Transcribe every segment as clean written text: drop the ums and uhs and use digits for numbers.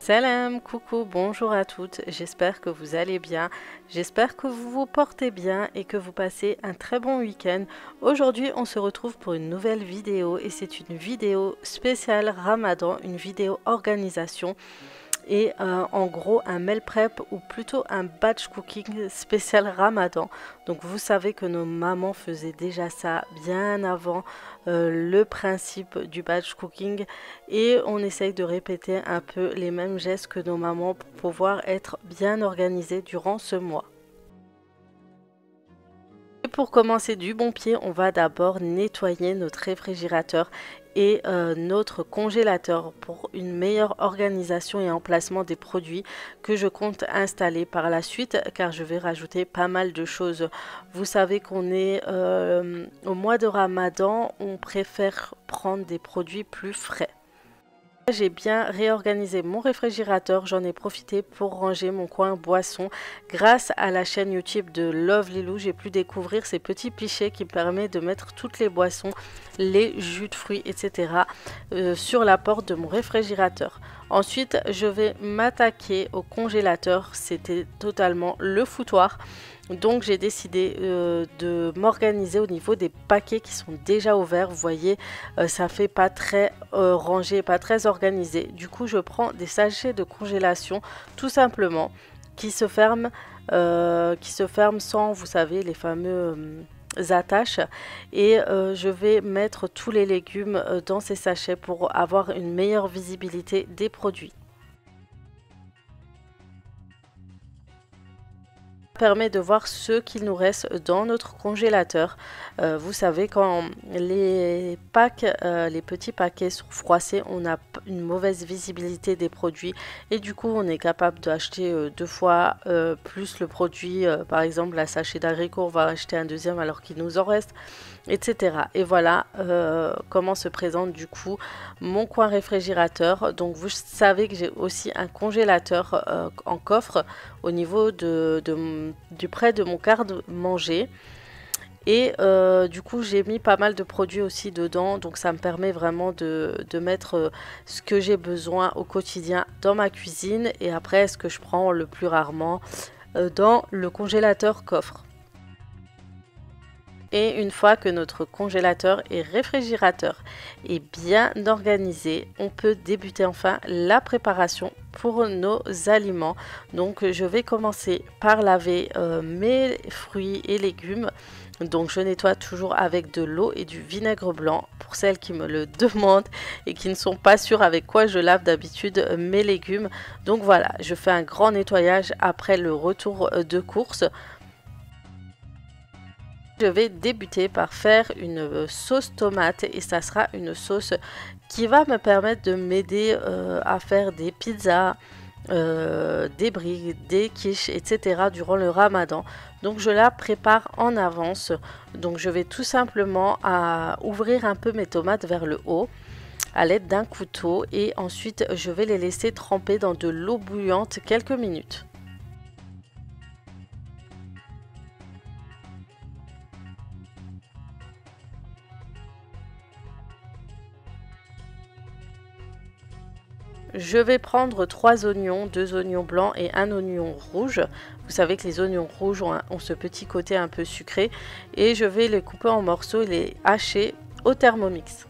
Salam, coucou, bonjour à toutes, j'espère que vous allez bien, j'espère que vous vous portez bien et que vous passez un très bon week-end. Aujourd'hui on se retrouve pour une nouvelle vidéo et c'est une vidéo spéciale Ramadan, une vidéo organisation et en gros un meal prep ou plutôt un batch cooking spécial Ramadan. Donc vous savez que nos mamans faisaient déjà ça bien avant le principe du batch cooking et on essaye de répéter un peu les mêmes gestes que nos mamans pour pouvoir être bien organisés durant ce mois. Et pour commencer du bon pied, on va d'abord nettoyer notre réfrigérateur et notre congélateur pour une meilleure organisation et emplacement des produits que je compte installer par la suite car je vais rajouter pas mal de choses. Vous savez qu'on est au mois de Ramadan, on préfère prendre des produits plus frais. J'ai bien réorganisé mon réfrigérateur, j'en ai profité pour ranger mon coin boisson. Grâce à la chaîne YouTube de Love Lilou, j'ai pu découvrir ces petits pichets qui permettent de mettre toutes les boissons, les jus de fruits, etc. Sur la porte de mon réfrigérateur. Ensuite, je vais m'attaquer au congélateur, c'était totalement le foutoir. Donc j'ai décidé de m'organiser au niveau des paquets qui sont déjà ouverts. Vous voyez, ça fait pas très rangé, pas très organisé. Du coup, je prends des sachets de congélation tout simplement qui se ferment sans, vous savez, les fameux attaches. Et je vais mettre tous les légumes dans ces sachets pour avoir une meilleure visibilité des produits. Permet de voir ce qu'il nous reste dans notre congélateur. Vous savez, quand les petits paquets sont froissés, on a une mauvaise visibilité des produits et du coup on est capable d'acheter deux fois plus le produit. Par exemple, la sachet d'haricots, on va acheter un deuxième alors qu'il nous en reste, etc. Et voilà comment se présente du coup mon coin réfrigérateur. Donc vous savez que j'ai aussi un congélateur en coffre au niveau du près de mon garde-manger. Et du coup j'ai mis pas mal de produits aussi dedans, donc ça me permet vraiment de mettre ce que j'ai besoin au quotidien dans ma cuisine et après ce que je prends le plus rarement dans le congélateur coffre. Et une fois que notre congélateur et réfrigérateur est bien organisé, on peut débuter enfin la préparation pour nos aliments. Donc je vais commencer par laver mes fruits et légumes. Donc je nettoie toujours avec de l'eau et du vinaigre blanc pour celles qui me le demandent et qui ne sont pas sûres avec quoi je lave d'habitude mes légumes. Donc voilà, je fais un grand nettoyage après le retour de course. Je vais débuter par faire une sauce tomate et ça sera une sauce qui va me permettre de m'aider à faire des pizzas, des briques, des quiches, etc. durant le Ramadan. Donc je la prépare en avance. Donc je vais tout simplement ouvrir un peu mes tomates vers le haut à l'aide d'un couteau et ensuite je vais les laisser tremper dans de l'eau bouillante quelques minutes. Je vais prendre 3 oignons, 2 oignons blancs et un oignon rouge. Vous savez que les oignons rouges ont ce petit côté un peu sucré. Et je vais les couper en morceaux et les hacher au Thermomix.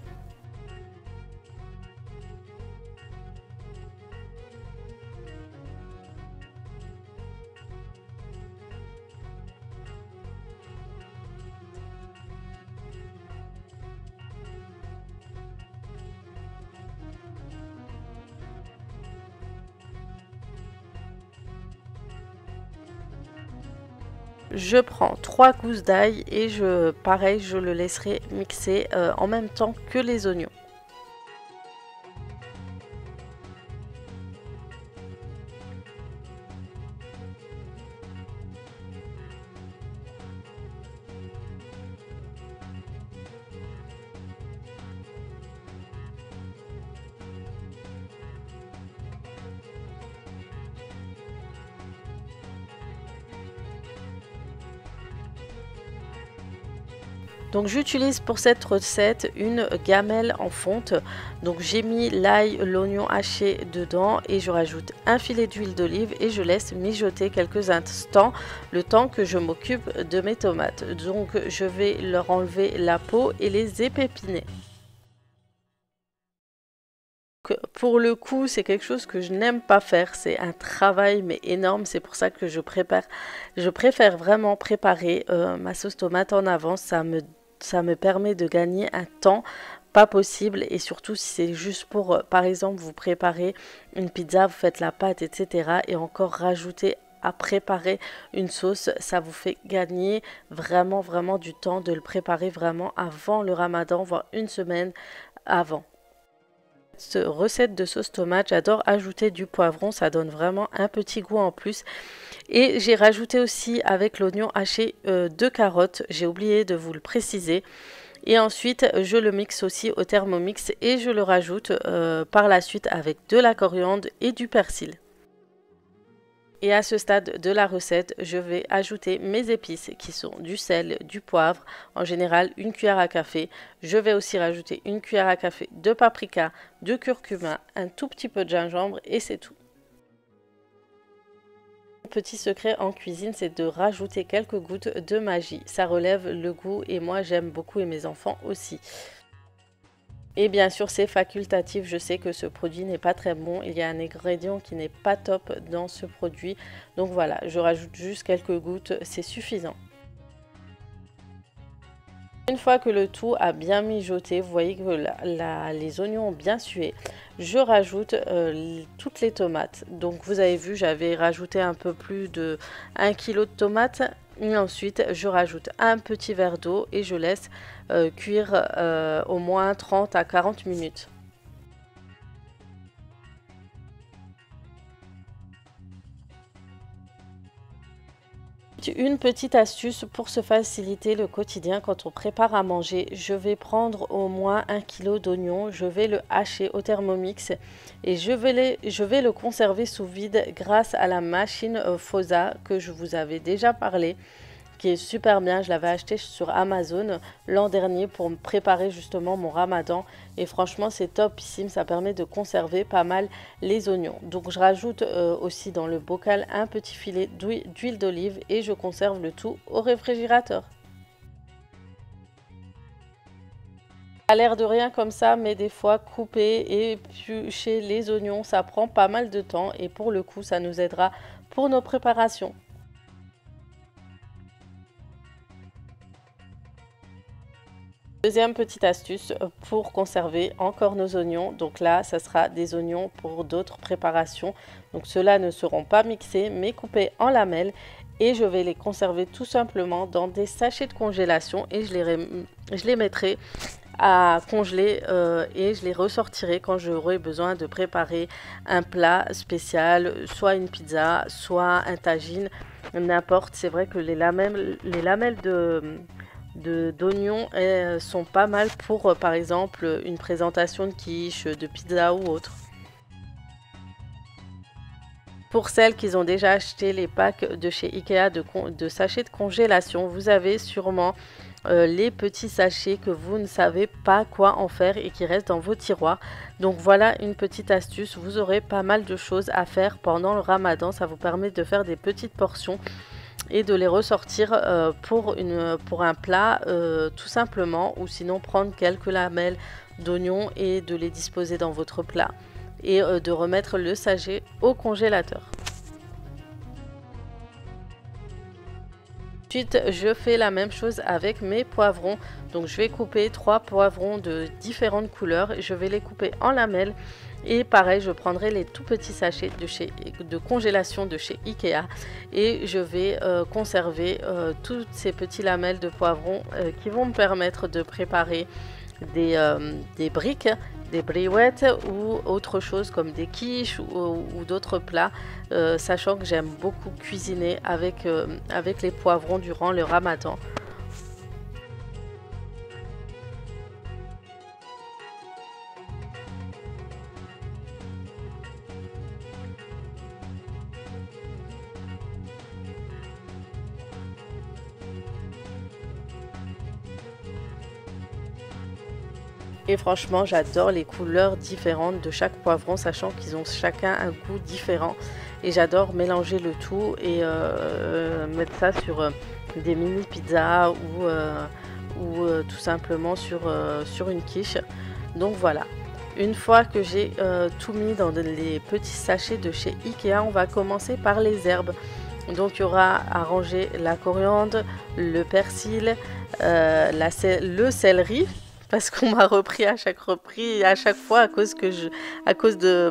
Je prends 3 gousses d'ail et pareil, je le laisserai mixer en même temps que les oignons. Donc j'utilise pour cette recette une gamelle en fonte. Donc j'ai mis l'ail, l'oignon haché dedans et je rajoute un filet d'huile d'olive et je laisse mijoter quelques instants le temps que je m'occupe de mes tomates. Donc je vais leur enlever la peau et les épépiner. Pour le coup, c'est quelque chose que je n'aime pas faire. C'est un travail mais énorme. C'est pour ça que je préfère vraiment préparer ma sauce tomate en avance. Ça me permet de gagner un temps pas possible et surtout si c'est juste pour, par exemple, vous préparez une pizza, vous faites la pâte, etc. et encore rajouter à préparer une sauce, ça vous fait gagner vraiment du temps de le préparer vraiment avant le Ramadan, voire une semaine avant. Cette recette de sauce tomate, j'adore ajouter du poivron, ça donne vraiment un petit goût en plus. Et j'ai rajouté aussi avec l'oignon haché 2 carottes, j'ai oublié de vous le préciser. Et ensuite, je le mixe aussi au Thermomix et je le rajoute par la suite avec de la coriandre et du persil. Et à ce stade de la recette, je vais ajouter mes épices qui sont du sel, du poivre, en général une cuillère à café. Je vais aussi rajouter une cuillère à café de paprika, de curcuma, un tout petit peu de gingembre et c'est tout. Petit secret en cuisine, c'est de rajouter quelques gouttes de magie. Ça relève le goût et moi j'aime beaucoup et mes enfants aussi. Et bien sûr, c'est facultatif. Je sais que ce produit n'est pas très bon. Il y a un ingrédient qui n'est pas top dans ce produit. Donc voilà, je rajoute juste quelques gouttes, c'est suffisant. Une fois que le tout a bien mijoté, vous voyez que les oignons ont bien sué, je rajoute toutes les tomates. Donc vous avez vu, j'avais rajouté un peu plus de 1 kg de tomates. Et ensuite, je rajoute un petit verre d'eau et je laisse cuire au moins 30 à 40 minutes. Une petite astuce pour se faciliter le quotidien quand on prépare à manger. Je vais prendre au moins 1 kg d'oignons, je vais le hacher au Thermomix et je vais le conserver sous vide grâce à la machine Fosa que je vous avais déjà parlé, qui est super bien. Je l'avais acheté sur Amazon l'an dernier pour me préparer justement mon Ramadan et franchement c'est topissime, ça permet de conserver pas mal les oignons. Donc je rajoute aussi dans le bocal un petit filet d'huile d'olive et je conserve le tout au réfrigérateur. A l'air de rien comme ça, mais des fois couper et éplucher les oignons ça prend pas mal de temps et pour le coup ça nous aidera pour nos préparations. Deuxième petite astuce pour conserver encore nos oignons. Donc là, ça sera des oignons pour d'autres préparations. Donc ceux-là ne seront pas mixés mais coupés en lamelles. Et je vais les conserver tout simplement dans des sachets de congélation. Et je les mettrai à congeler et je les ressortirai quand j'aurai besoin de préparer un plat spécial. Soit une pizza, soit un tagine, n'importe. C'est vrai que les lamelles d'oignons sont pas mal pour par exemple une présentation de quiche, de pizza ou autre. Pour celles qui ont déjà acheté les packs de chez Ikea de sachets de congélation, vous avez sûrement les petits sachets que vous ne savez pas quoi en faire et qui restent dans vos tiroirs. Donc voilà une petite astuce, vous aurez pas mal de choses à faire pendant le Ramadan, ça vous permet de faire des petites portions et de les ressortir pour un plat tout simplement, ou sinon prendre quelques lamelles d'oignons et de les disposer dans votre plat et de remettre le sachet au congélateur. Ensuite, je fais la même chose avec mes poivrons. Donc je vais couper 3 poivrons de différentes couleurs, je vais les couper en lamelles. Et pareil, je prendrai les tout petits sachets de congélation de chez Ikea et je vais conserver toutes ces petits lamelles de poivrons qui vont me permettre de préparer des briques, des briouettes ou autre chose comme des quiches ou d'autres plats, sachant que j'aime beaucoup cuisiner avec les poivrons durant le Ramadan. Et franchement, j'adore les couleurs différentes de chaque poivron, sachant qu'ils ont chacun un goût différent. Et j'adore mélanger le tout et mettre ça sur des mini pizzas ou tout simplement sur une quiche. Donc voilà. Une fois que j'ai tout mis dans les petits sachets de chez Ikea, on va commencer par les herbes. Donc il y aura à ranger la coriandre, le persil, le céleri, parce qu'on m'a repris à chaque fois à cause de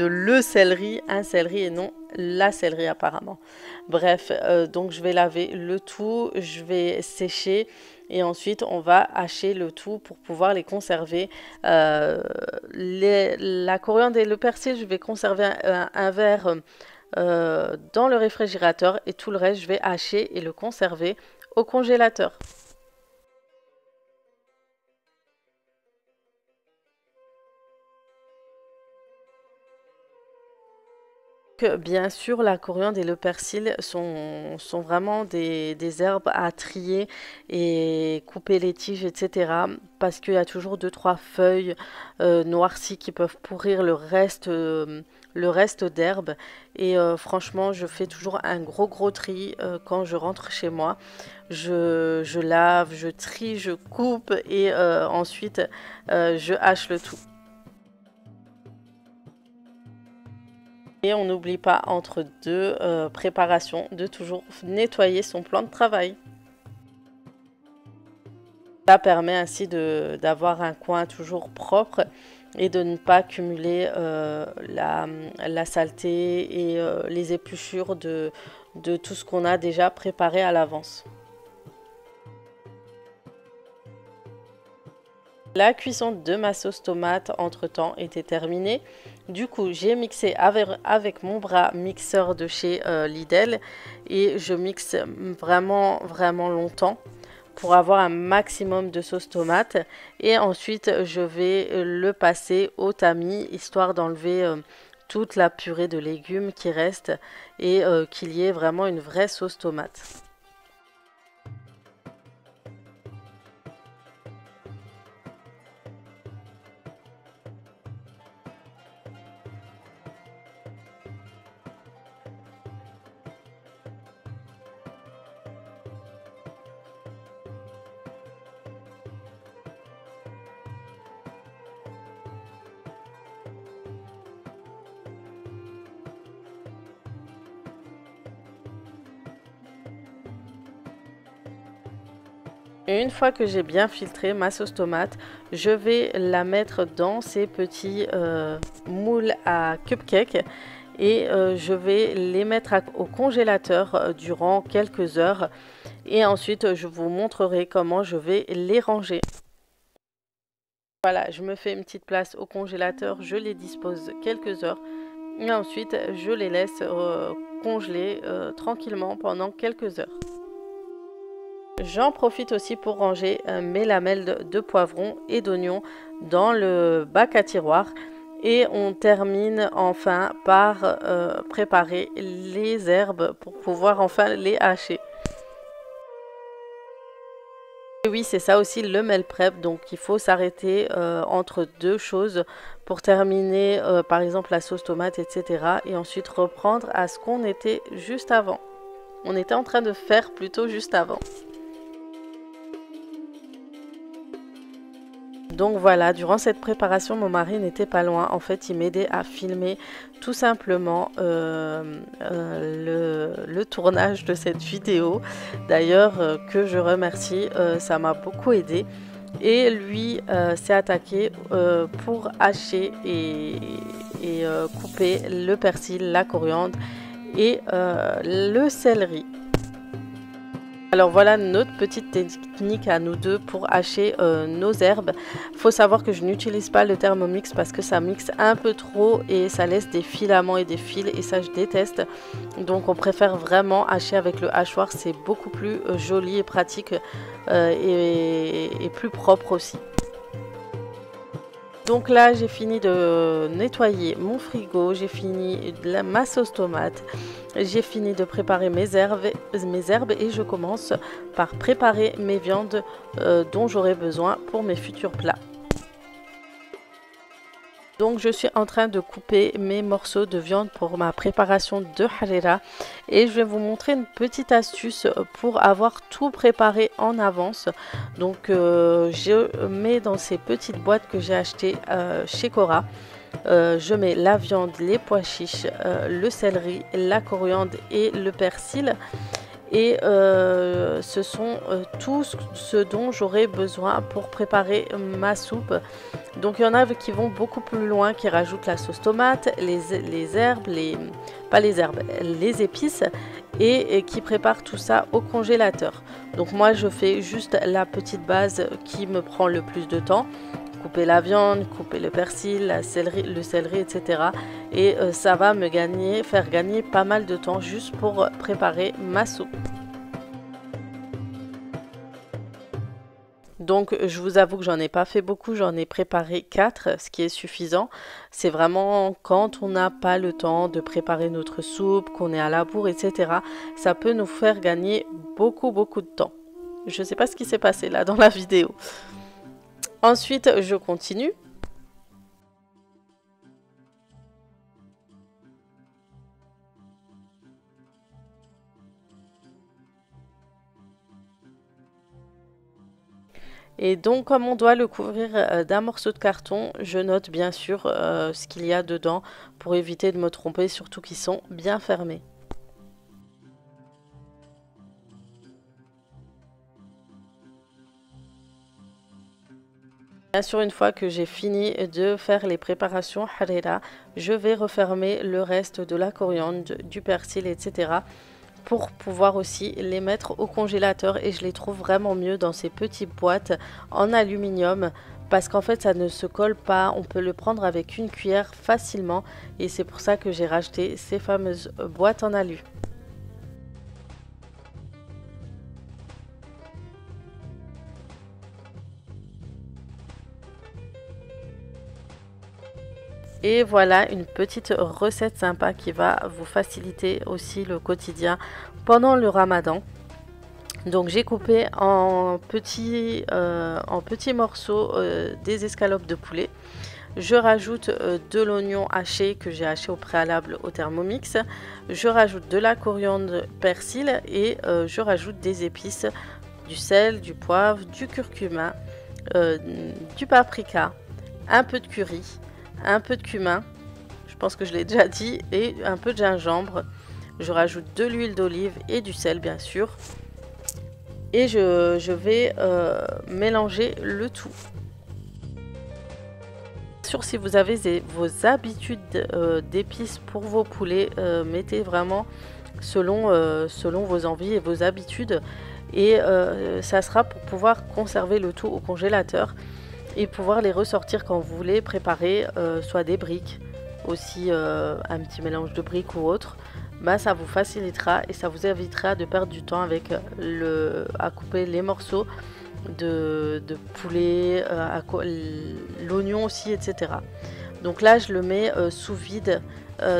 le céleri, un céleri et non la céleri apparemment. Bref, donc je vais laver le tout, je vais sécher et ensuite on va hacher le tout pour pouvoir les conserver. La coriandre et le persil, je vais conserver un verre dans le réfrigérateur et tout le reste je vais hacher et le conserver au congélateur. Bien sûr, la coriandre et le persil sont vraiment des herbes à trier et couper les tiges, etc. Parce qu'il y a toujours 2-3 feuilles noircies qui peuvent pourrir le reste d'herbes. Et franchement, je fais toujours un gros tri quand je rentre chez moi. Je lave, je trie, je coupe et ensuite je hache le tout. Et on n'oublie pas entre deux préparations de toujours nettoyer son plan de travail. Ça permet ainsi d'avoir un coin toujours propre et de ne pas cumuler la saleté et les épluchures de tout ce qu'on a déjà préparé à l'avance. La cuisson de ma sauce tomate entre-temps était terminée. Du coup, j'ai mixé avec mon bras mixeur de chez Lidl et je mixe vraiment longtemps pour avoir un maximum de sauce tomate. Et ensuite, je vais le passer au tamis histoire d'enlever toute la purée de légumes qui reste et qu'il y ait vraiment une vraie sauce tomate. Et une fois que j'ai bien filtré ma sauce tomate, je vais la mettre dans ces petits moules à cupcakes et je vais les mettre au congélateur durant quelques heures et ensuite je vous montrerai comment je vais les ranger. Voilà, je me fais une petite place au congélateur, je les dispose quelques heures et ensuite je les laisse congeler tranquillement pendant quelques heures. J'en profite aussi pour ranger mes lamelles de poivron et d'oignon dans le bac à tiroir. Et on termine enfin par préparer les herbes pour pouvoir enfin les hacher. Et oui, c'est ça aussi le meal prep, donc il faut s'arrêter entre deux choses pour terminer par exemple la sauce tomate, etc. Et ensuite reprendre à ce qu'on était juste avant. On était en train de faire plutôt juste avant. Donc voilà, durant cette préparation, mon mari n'était pas loin. En fait, il m'aidait à filmer tout simplement le tournage de cette vidéo. D'ailleurs, que je remercie, ça m'a beaucoup aidé. Et lui s'est attaqué pour hacher et couper le persil, la coriandre et le céleri. Alors voilà notre petite technique à nous deux pour hacher nos herbes. Il faut savoir que je n'utilise pas le Thermomix parce que ça mixe un peu trop et ça laisse des filaments et des fils et ça je déteste. Donc on préfère vraiment hacher avec le hachoir, c'est beaucoup plus joli et pratique et plus propre aussi. Donc là j'ai fini de nettoyer mon frigo, j'ai fini ma sauce tomate, j'ai fini de préparer mes herbes et je commence par préparer mes viandes dont j'aurai besoin pour mes futurs plats. Donc je suis en train de couper mes morceaux de viande pour ma préparation de harira et je vais vous montrer une petite astuce pour avoir tout préparé en avance. Donc je mets dans ces petites boîtes que j'ai achetées chez Cora. Je mets la viande, les pois chiches, le céleri, la coriandre et le persil. Et ce sont tout ce dont j'aurai besoin pour préparer ma soupe. Donc il y en a qui vont beaucoup plus loin, qui rajoutent la sauce tomate, les herbes, pas les herbes, les épices et qui préparent tout ça au congélateur. Donc moi je fais juste la petite base qui me prend le plus de temps. Couper la viande, couper le persil, le céleri, etc. Et ça va me faire gagner pas mal de temps juste pour préparer ma soupe. Donc je vous avoue que j'en ai pas fait beaucoup, j'en ai préparé 4, ce qui est suffisant. C'est vraiment quand on n'a pas le temps de préparer notre soupe, qu'on est à la bourre, etc. Ça peut nous faire gagner beaucoup de temps. Je sais pas ce qui s'est passé là dans la vidéo. Ensuite, je continue. Et donc, comme on doit le couvrir d'un morceau de carton, je note bien sûr ce qu'il y a dedans pour éviter de me tromper, surtout qu'ils sont bien fermés. Bien sûr, une fois que j'ai fini de faire les préparations harira, je vais refermer le reste de la coriandre, du persil, etc. pour pouvoir aussi les mettre au congélateur et je les trouve vraiment mieux dans ces petites boîtes en aluminium parce qu'en fait ça ne se colle pas, on peut le prendre avec une cuillère facilement et c'est pour ça que j'ai racheté ces fameuses boîtes en alu. Et voilà une petite recette sympa qui va vous faciliter aussi le quotidien pendant le ramadan. Donc j'ai coupé en petits morceaux des escalopes de poulet. Je rajoute de l'oignon haché que j'ai haché au préalable au Thermomix. Je rajoute de la coriandre persil et je rajoute des épices, du sel, du poivre, du curcuma, du paprika, un peu de curry, un peu de cumin, je pense que je l'ai déjà dit, et un peu de gingembre. Je rajoute de l'huile d'olive et du sel bien sûr. Et je vais mélanger le tout. Bien sûr, si vous avez vos habitudes d'épices pour vos poulets, mettez vraiment selon vos envies et vos habitudes. Et ça sera pour pouvoir conserver le tout au congélateur et pouvoir les ressortir quand vous voulez préparer soit des briques, aussi un petit mélange de briques ou autre. Bah, ça vous facilitera et ça vous évitera de perdre du temps avec à couper les morceaux de poulet, l'oignon aussi, etc. Donc là je le mets sous vide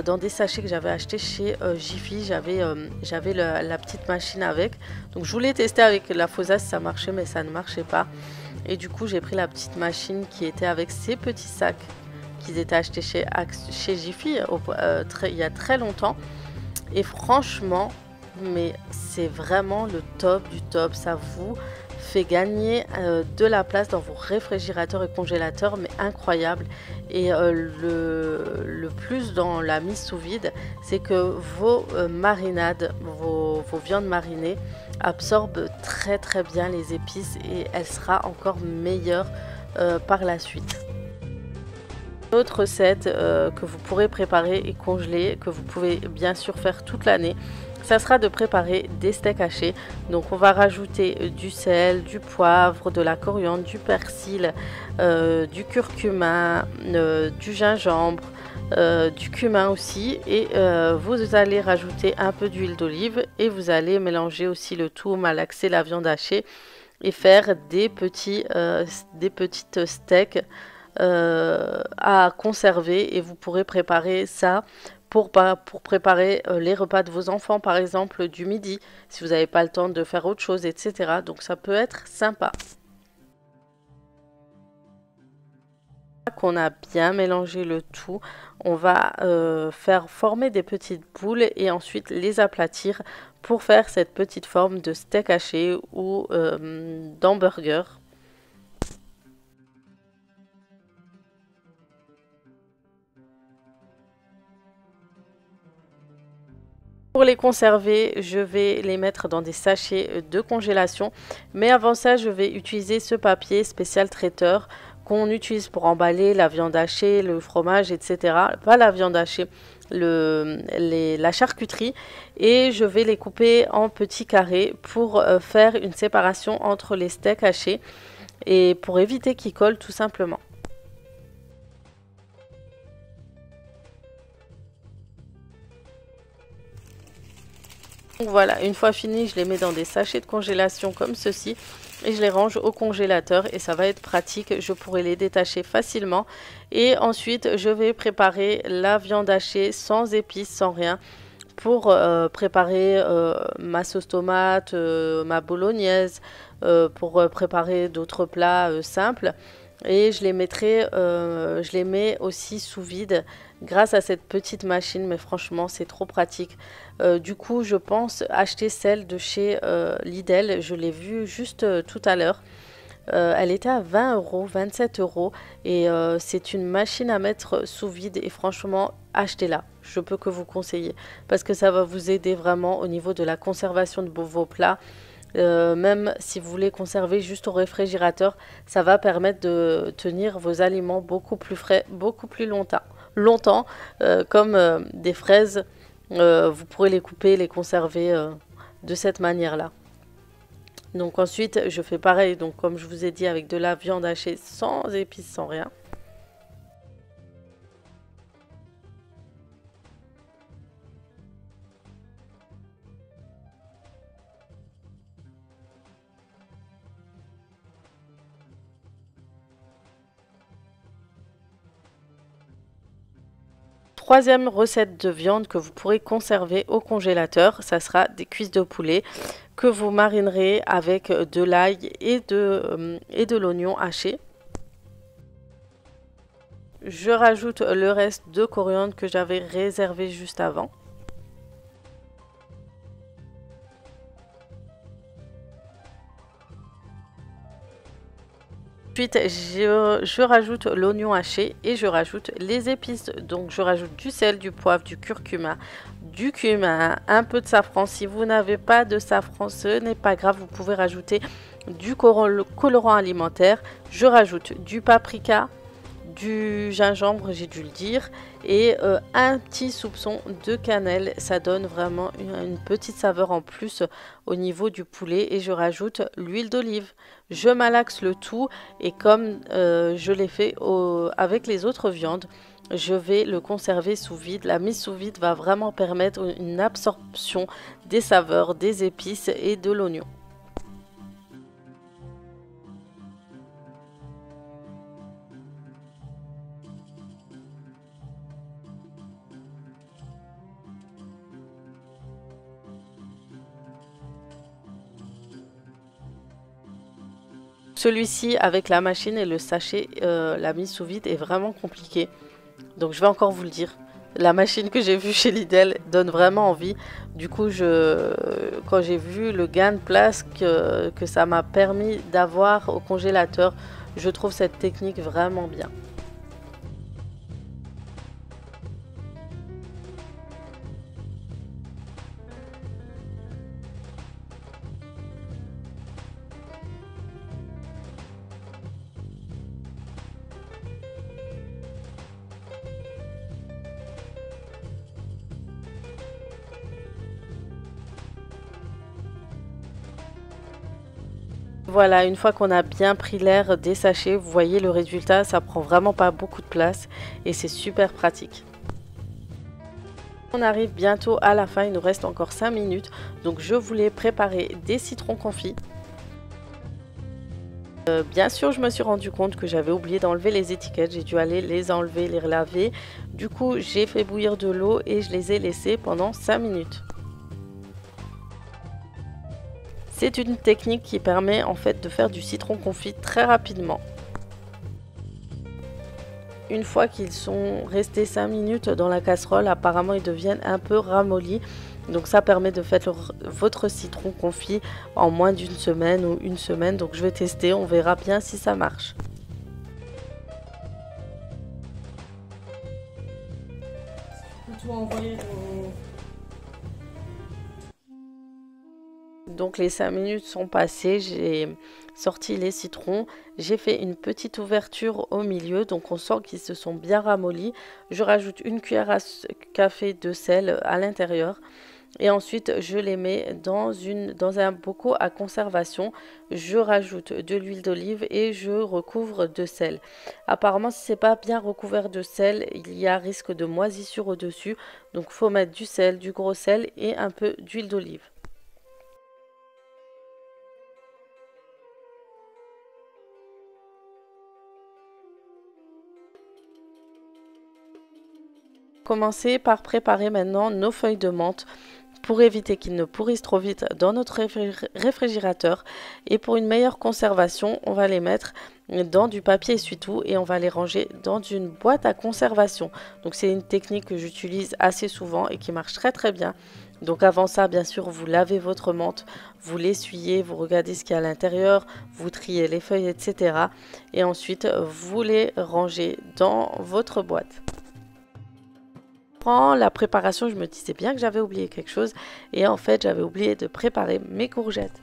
dans des sachets que j'avais acheté chez Jiffy. J'avais la petite machine avec, donc je voulais tester avec la Fosa si ça marchait, mais ça ne marchait pas. Et du coup j'ai pris la petite machine qui était avec ces petits sacs qui étaient achetés chez Jiffy il y a très longtemps. Et franchement, mais c'est vraiment le top du top. Ça vous fait gagner de la place dans vos réfrigérateurs et congélateurs, mais incroyable. Et le plus dans la mise sous vide, c'est que vos marinades, vos viandes marinées absorbent très bien les épices et elle sera encore meilleure par la suite. Autre recette que vous pourrez préparer et congeler, que vous pouvez bien sûr faire toute l'année, ça sera de préparer des steaks hachés. Donc on va rajouter du sel, du poivre, de la coriandre, du persil, du curcuma, du gingembre, du cumin aussi, et vous allez rajouter un peu d'huile d'olive et vous allez mélanger aussi le tout, malaxer la viande hachée et faire des petites steaks à conserver. Et vous pourrez préparer ça pour préparer les repas de vos enfants, par exemple du midi, si vous n'avez pas le temps de faire autre chose, etc. Donc ça peut être sympa. qu'on a bien mélangé le tout, on va faire former des petites boules et ensuite les aplatir pour faire cette petite forme de steak haché ou d'hamburger. Pour les conserver, je vais les mettre dans des sachets de congélation. Mais avant ça, je vais utiliser ce papier spécial traiteur qu'on utilise pour emballer la viande hachée, le fromage, etc. Pas la viande hachée, la charcuterie. Et je vais les couper en petits carrés pour faire une séparation entre les steaks hachés et pour éviter qu'ils collent tout simplement. Donc voilà, une fois fini, je les mets dans des sachets de congélation comme ceci et je les range au congélateur et ça va être pratique, je pourrai les détacher facilement. Et ensuite, je vais préparer la viande hachée sans épices, sans rien, pour préparer ma sauce tomate, ma bolognaise, pour préparer d'autres plats simples. Et je les mets aussi sous vide grâce à cette petite machine, mais franchement c'est trop pratique. Du coup je pense acheter celle de chez Lidl, je l'ai vue juste tout à l'heure. Elle était à 20 euros, 27 euros et c'est une machine à mettre sous vide et franchement achetez-la, je peux que vous conseiller parce que ça va vous aider vraiment au niveau de la conservation de vos plats. Même si vous voulez conserver juste au réfrigérateur, ça va permettre de tenir vos aliments beaucoup plus frais, beaucoup plus longtemps, comme des fraises, vous pourrez les couper, les conserver de cette manière-là. Donc ensuite, je fais pareil, donc comme je vous ai dit, avec de la viande hachée sans épices, sans rien. Troisième recette de viande que vous pourrez conserver au congélateur, ça sera des cuisses de poulet que vous marinerez avec de l'ail et de l'oignon haché. Je rajoute le reste de coriandre que j'avais réservé juste avant. Ensuite, je rajoute l'oignon haché et je rajoute les épices. Donc, je rajoute du sel, du poivre, du curcuma, du cumin, un peu de safran. Si vous n'avez pas de safran, ce n'est pas grave. Vous pouvez rajouter du colorant alimentaire. Je rajoute du paprika, du gingembre, j'ai dû le dire, et un petit soupçon de cannelle. Ça donne vraiment une petite saveur en plus au niveau du poulet. Et je rajoute l'huile d'olive. Je malaxe le tout et comme je l'ai fait avec les autres viandes, je vais le conserver sous vide. La mise sous vide va vraiment permettre une absorption des saveurs, des épices et de l'oignon. Celui-ci avec la machine et le sachet, la mise sous vide est vraiment compliqué. Donc je vais encore vous le dire. La machine que j'ai vue chez Lidl donne vraiment envie. Du coup, quand j'ai vu le gain de place que ça m'a permis d'avoir au congélateur, je trouve cette technique vraiment bien. Voilà, une fois qu'on a bien pris l'air des sachets, vous voyez le résultat, ça prend vraiment pas beaucoup de place et c'est super pratique. On arrive bientôt à la fin, il nous reste encore 5 minutes, donc je voulais préparer des citrons confits. Bien sûr, je me suis rendu compte que j'avais oublié d'enlever les étiquettes, j'ai dû aller les enlever, les relaver. Du coup, j'ai fait bouillir de l'eau et je les ai laissés pendant 5 minutes. C'est une technique qui permet en fait de faire du citron confit très rapidement. une fois qu'ils sont restés 5 minutes dans la casserole, apparemment ils deviennent un peu ramollis. Donc ça permet de faire votre citron confit en moins d'une semaine ou une semaine. Donc je vais tester, on verra bien si ça marche. Donc les 5 minutes sont passées, j'ai sorti les citrons, j'ai fait une petite ouverture au milieu, donc on sent qu'ils se sont bien ramollis. Je rajoute une cuillère à café de sel à l'intérieur. Et ensuite, je les mets dans un bocal à conservation. Je rajoute de l'huile d'olive et je recouvre de sel. Apparemment, si c'est pas bien recouvert de sel, il y a risque de moisissure au-dessus. Donc, il faut mettre du sel, du gros sel et un peu d'huile d'olive. Commencez par préparer maintenant nos feuilles de menthe pour éviter qu'ils ne pourrissent trop vite dans notre réfrigérateur. Et pour une meilleure conservation, on va les mettre dans du papier essuie-tout et on va les ranger dans une boîte à conservation. Donc c'est une technique que j'utilise assez souvent et qui marche très très bien. Donc avant ça, bien sûr, vous lavez votre menthe, vous l'essuyez, vous regardez ce qu'il y a à l'intérieur, vous triez les feuilles, etc. Et ensuite, vous les rangez dans votre boîte. Pendant la préparation, je me disais bien que j'avais oublié quelque chose et en fait j'avais oublié de préparer mes courgettes.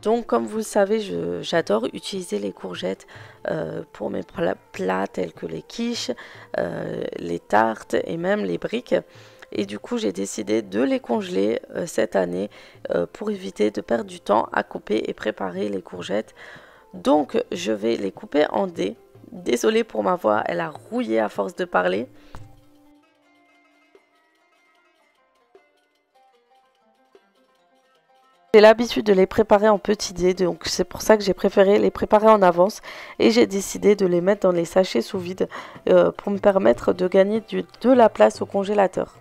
Donc comme vous le savez, j'adore utiliser les courgettes pour mes plats tels que les quiches, les tartes et même les briques. Et du coup j'ai décidé de les congeler cette année pour éviter de perdre du temps à couper et préparer les courgettes. Donc je vais les couper en dés. Désolée pour ma voix, elle a rouillé à force de parler. J'ai l'habitude de les préparer en petits dés, donc c'est pour ça que j'ai préféré les préparer en avance et j'ai décidé de les mettre dans les sachets sous vide pour me permettre de gagner de la place au congélateur.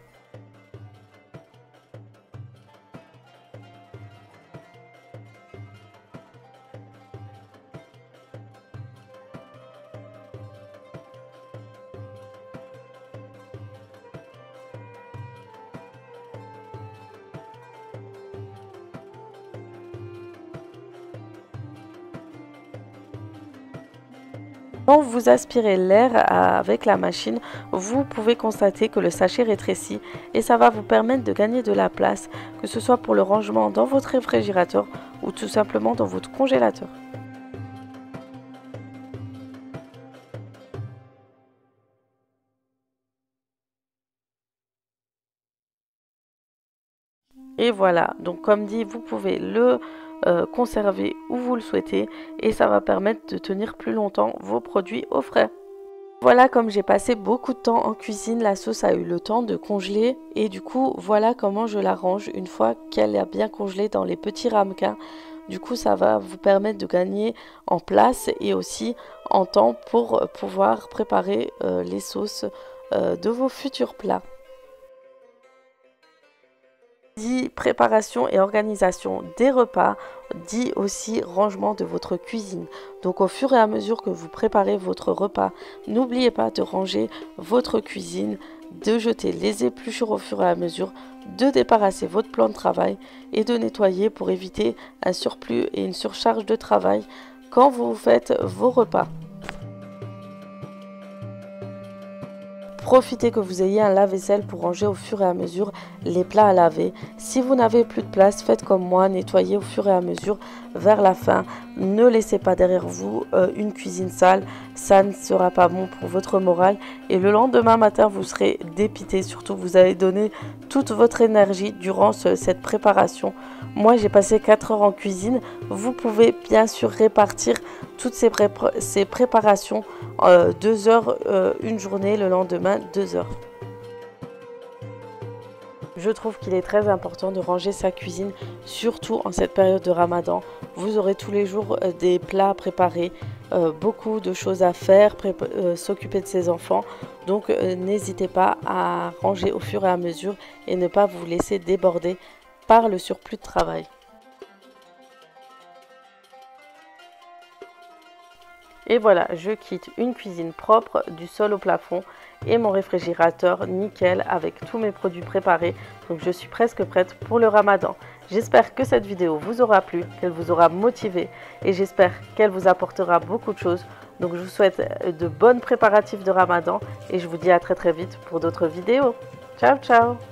Quand vous aspirez l'air avec la machine, vous pouvez constater que le sachet rétrécit et ça va vous permettre de gagner de la place, que ce soit pour le rangement dans votre réfrigérateur ou tout simplement dans votre congélateur. Et voilà, donc comme dit, vous pouvez le conserver où vous le souhaitez et ça va permettre de tenir plus longtemps vos produits au frais. Voilà, comme j'ai passé beaucoup de temps en cuisine, la sauce a eu le temps de congeler et du coup voilà comment je la range une fois qu'elle a bien congelé dans les petits ramequins. Du coup ça va vous permettre de gagner en place et aussi en temps pour pouvoir préparer les sauces de vos futurs plats. Dit préparation et organisation des repas, dit aussi rangement de votre cuisine. Donc au fur et à mesure que vous préparez votre repas, n'oubliez pas de ranger votre cuisine, de jeter les épluchures au fur et à mesure, de débarrasser votre plan de travail et de nettoyer pour éviter un surplus et une surcharge de travail quand vous faites vos repas. Profitez que vous ayez un lave-vaisselle pour ranger au fur et à mesure les plats à laver. Si vous n'avez plus de place, faites comme moi, nettoyez au fur et à mesure vers la fin. Ne laissez pas derrière vous une cuisine sale, ça ne sera pas bon pour votre morale. Et le lendemain matin, vous serez dépité, surtout vous avez donné toute votre énergie durant cette préparation. Moi, j'ai passé 4 heures en cuisine. Vous pouvez bien sûr répartir toutes ces préparations 2 heures une journée, le lendemain 2 heures. Je trouve qu'il est très important de ranger sa cuisine, surtout en cette période de Ramadan. Vous aurez tous les jours des plats à préparer, beaucoup de choses à faire, s'occuper de ses enfants. Donc n'hésitez pas à ranger au fur et à mesure et ne pas vous laisser déborder par le surplus de travail. Et voilà, je quitte une cuisine propre du sol au plafond et mon réfrigérateur nickel avec tous mes produits préparés. Donc je suis presque prête pour le Ramadan. J'espère que cette vidéo vous aura plu, qu'elle vous aura motivé et j'espère qu'elle vous apportera beaucoup de choses. Donc je vous souhaite de bonnes préparatifs de Ramadan et je vous dis à très vite pour d'autres vidéos. Ciao ciao!